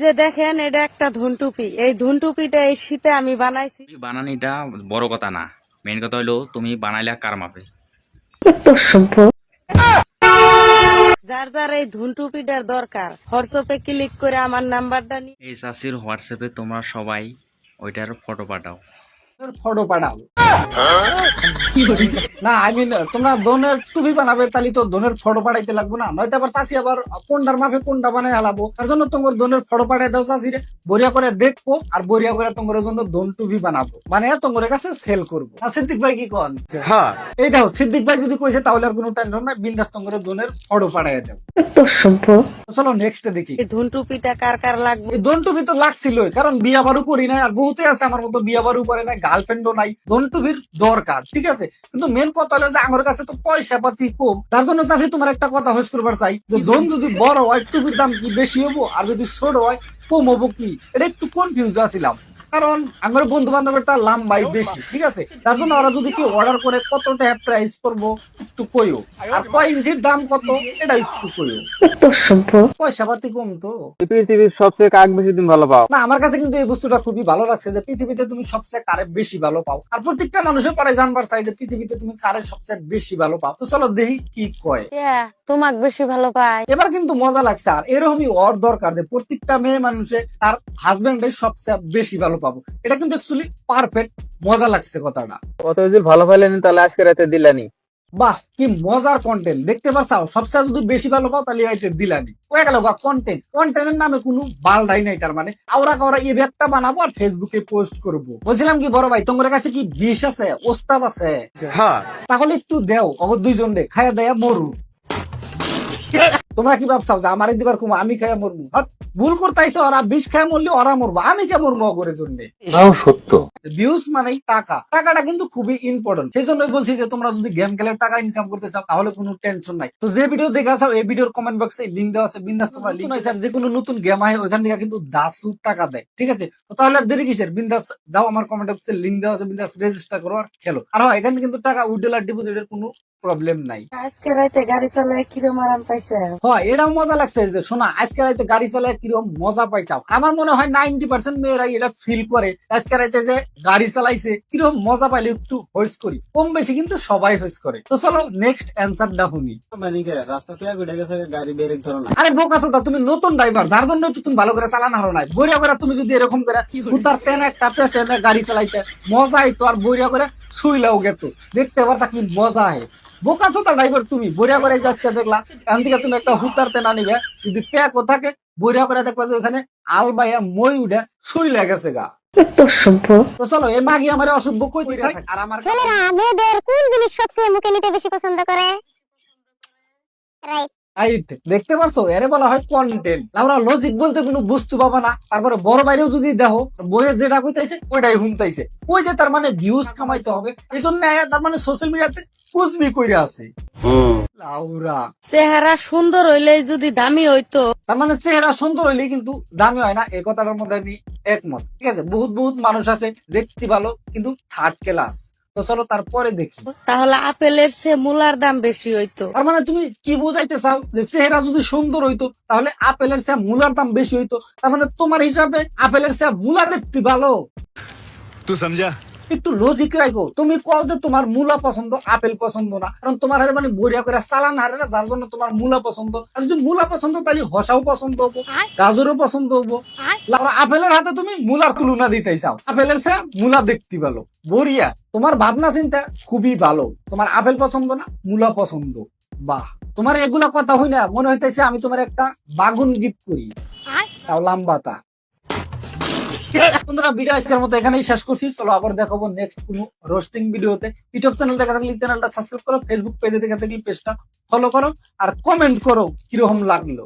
যে দেখেন এটা একটা ধুনটুপি, এই ধুনটুপিটা এই শীতে আমি বানাইছি। বানানিটা বড় কথা না, মেইন কথা হলো তুমি বানাইলা কার মাপে। যার যার এই ধুনটুপিটার দরকার হোয়াটসঅ্যাপে ক্লিক করে আমার নাম্বারটা নিয়ে এই চাষির হোয়াটসঅ্যাপে তোমরা সবাই ওইটার ফটো পাঠাও। ফটো পাঠাও না, আই মিন তোমরা দোনের টুপি বানাবে তাহলে তো দোনের ফটো পাঠাইতে লাগবে না, নয়তো আবার চাষি আবার কোনটার মাপে কোনটা বানাই হালাবো। তার জন্য তোমার দোনের ফটো পাঠাই দাও চাষিরে, বরিয়া করে দেখবো আর বরিয়া করে তোমার জন্য দোন টুপি বানাবো, মানে তোমার কাছে সেল করবো। আর সিদ্দিক ভাই কি কন? হ্যাঁ, এই দেখো সিদ্দিক ভাই যদি কইছে তাহলে আর কোনো টেনশন নাই, বিন্দাস তোমার দোনের ফটো পাঠাই দাও। চলো নেক্সট দেখি এই ধুনটুপিটা কার কার লাগবে। এই দন্টুবি তো লাগছিলই, কারণ বিয়া বারু করি নাই, আর বহুতে আছে আমার মতো বিয়া বারু করে নাই, গার্লফ্রেন্ডও নাই, দন্টুবির দরকার ঠিক আছে। কিন্তু মেন কথা হলো যে আমার কাছে তো পয়সা পাতি কম, তার জন্য চাষি তোমার একটা কথা হইস করবার চাই যে দন যদি বড় হয় টুপির দাম কি বেশি হবো, আর যদি ছোট হয় কম হবো কি, এটা একটু কনফিউজ আছিলাম। কারণ আমার বন্ধু বান্ধবের তার লাম্বাই বেশি ঠিক আছে, তার জন্য ওরা যদি কেউ অর্ডার করে কতটা প্রাইস করবো একটু কইও, আর কয় ইঞ্চির দাম কত এটা একটু কইও। পয়সা পাতি কম তো। পৃথিবীর সবচেয়ে কাক বেশি তুমি ভালো পাও? না, আমার কাছে কিন্তু এই বস্তুটা খুবই ভালো লাগছে যে পৃথিবীতে তুমি সবচেয়ে কারে বেশি ভালো পাও, আর প্রত্যেকটা মানুষের পরে জানবার চাই যে পৃথিবীতে তুমি কারে সবচেয়ে বেশি ভালো পাও। তো চলো দেখি কি কয়। তোমাক বেশি ভালো পাই। এবার কিন্তু মজা লাগছে, আর এরকমই ওর দরকার যে প্রত্যেকটা মেয়ে মানুষে তার হাজবেন্ডের সবচেয়ে বেশি ভালো পাবো, এটা কিন্তু অ্যাকচুয়ালি পারফেক্ট। মজা লাগছে কথাটা। কত যদি ভালো পাইলেনি তাহলে আজকে রাতে দিলানি। বাহ, কি মজার কন্টেন্ট দেখতে পারছাও, সবচেয়ে যদি বেশি ভালো পাও তাহলে রাইতে দিলানি হয়ে গেল। কন্টেন্ট, কন্টেন্টের নামে কোনো বালডাই নাই, তার মানে আওরা কাওরা এই ব্যাগটা বানাবো আর ফেসবুকে পোস্ট করব। বলছিলাম কি বড় ভাই, তোমার কাছে কি বিষ আছে, ওস্তাদ আছে? হ্যাঁ, তাহলে একটু দেও অগর দুইজন রে, খাইয়া দেয়া মরু। তোমরা কি ভাবছাও যে আমার দিবার কুমা আমি খাইয়া মরবো? ভুল করতেছো, ওরা বিষ খাইয়া মরলে ওরা মরবো, আমি কে মরবো অগরের জন্য? সত্য। ভিউজ মানেই টাকা, টাকাটা কিন্তু খুবই ইম্পর্টেন্ট। সেই জন্যই বলছি যে তোমরা যদি গেম খেলে টাকা ইনকাম করতে চাও তাহলে কোনো টেনশন নাই। তো যে ভিডিও দেখা চাও এই ভিডিওর কমেন্ট বক্সে লিংক দেওয়া আছে, বিন্দাস তোমরা লিংক আছে। আর যে কোনো নতুন গেম আয় ওইখান থেকে কিন্তু দাসু টাকা দেয় ঠিক আছে। তো তাহলে আর দেরি কিসের, বিন্দাস যাও, আমার কমেন্ট বক্সে লিংক দেওয়া আছে, বিন্দাস রেজিস্টার করো আর খেলো। আর হ্যাঁ, এখানে কিন্তু টাকা উইথড্রল আর ডিপোজিটের কোনো প্রবলেম নাই। আজকে রাতে গাড়ি চালায় কিরম আরাম পাইছে। হয়, এটাও মজা লাগছে যে শোনা আজকে রাতে গাড়ি চালায় কিরকম মজা পাইছাও। আমার মনে হয় 90% মেয়েরাই এটা ফিল করে আজকে রাতে যে গাড়ি চালাইছে কিরকম মজা পাইলে একটু হইস করি, কম বেশি কিন্তু সবাই হইস করে। তো চলো নেক্সট অ্যান্সারটা শুনি। রাস্তা পেয়ে ঘুরে গেছে গাড়ি বেরেক ধরো না। আরে বোকা চোদা, তুমি নতুন ড্রাইভার, যার জন্য তো তুমি ভালো করে চালানো হারো নাই। বইরা করে তুমি যদি এরকম করে উতার তেন একটা পেছনে গাড়ি চালাইতে মজা হইতো, আর বইরা করে শুইলাও গেতো, দেখতে পারতা কি মজা হয়। বোকা চোদা ড্রাইভার তুমি, বইরা করে আজকে দেখলা এখান থেকে তুমি একটা হুতার তেন আনিবে, যদি প্যাকও থাকে বইরা করে দেখবা যে ওখানে আলবাইয়া মই উঠে শুইলা গেছে গা। তো চলো এই মাগি আমার অসভ্য কই দিতে থাকে। আর আমার ছেলেরা মেয়েদের কোন জিনিস সবচেয়ে মুখে নিতে বেশি পছন্দ করে? রাইট। রাইট, দেখতে পারছো, এরে বলা হয় কন্টেন্ট। আমরা লজিক বলতে কোনো বুঝতে পাবা না, তারপরে বড় বাইরেও যদি দেখো বইয়ে যেটা কইতাইছে ওইটাই শুনতাইছে, ওই যে তার মানে ভিউজ কামাইতে হবে, এই জন্য তার মানে সোশ্যাল মিডিয়াতে কুচবি কইরা আছে। লাউরা চেহারা সুন্দর হইলে যদি দামি হইতো। তার মানে চেহারা সুন্দর হইলে কিন্তু দামি হয় না, এই কথাটার মধ্যে আমি একমত ঠিক আছে। বহুত বহুত মানুষ আছে দেখতে ভালো কিন্তু থার্ড ক্লাস। তো চলো তারপরে দেখি। তাহলে আপেলের চেয়ে মূলার দাম বেশি হইতো। তার মানে তুমি কি বুঝাইতে চাও যে চেহারা যদি সুন্দর হইতো তাহলে আপেলের চেয়ে মূলার দাম বেশি হইতো? তার মানে তোমার হিসাবে আপেলের চেয়ে মূলা দেখতে ভালো? तू समझा? একটু লজিক রাখো। তুমি কও যে তোমার মূলা পছন্দ আপেল পছন্দ না, কারণ তোমার হারে মানে বড়িয়া করে চালান হারে না, যার জন্য তোমার মূলা পছন্দ। আর যদি মূলা পছন্দ তাহলে হসাও পছন্দ হবো, গাজরও পছন্দ হবো। আপেলের হাতে তুমি মূলার তুলনা দিতে চাও, আপেলের চেয়ে মূলা দেখতে ভালো। বড়িয়া, তোমার ভাবনা চিন্তা খুবই ভালো। তোমার আপেল পছন্দ না, মূলা পছন্দ। বাহ, তোমার এগুলা কথা হই না মনে হইতেছে আমি তোমার একটা বাগুন গিফট করি, তাও লাম্বাতা। বন্ধুরা ভিডিও আজকের মতো এখানেই শেষ করছি। চলো আবার দেখাবো নেক্সট কোনো রোস্টিং ভিডিওতে। ইউটিউব চ্যানেল দেখা থাকলে চ্যানেলটা সাবস্ক্রাইব করো, ফেসবুক পেজে দেখা থাকলে পেজটা ফলো করো, আর কমেন্ট করো কিরকম লাগলো।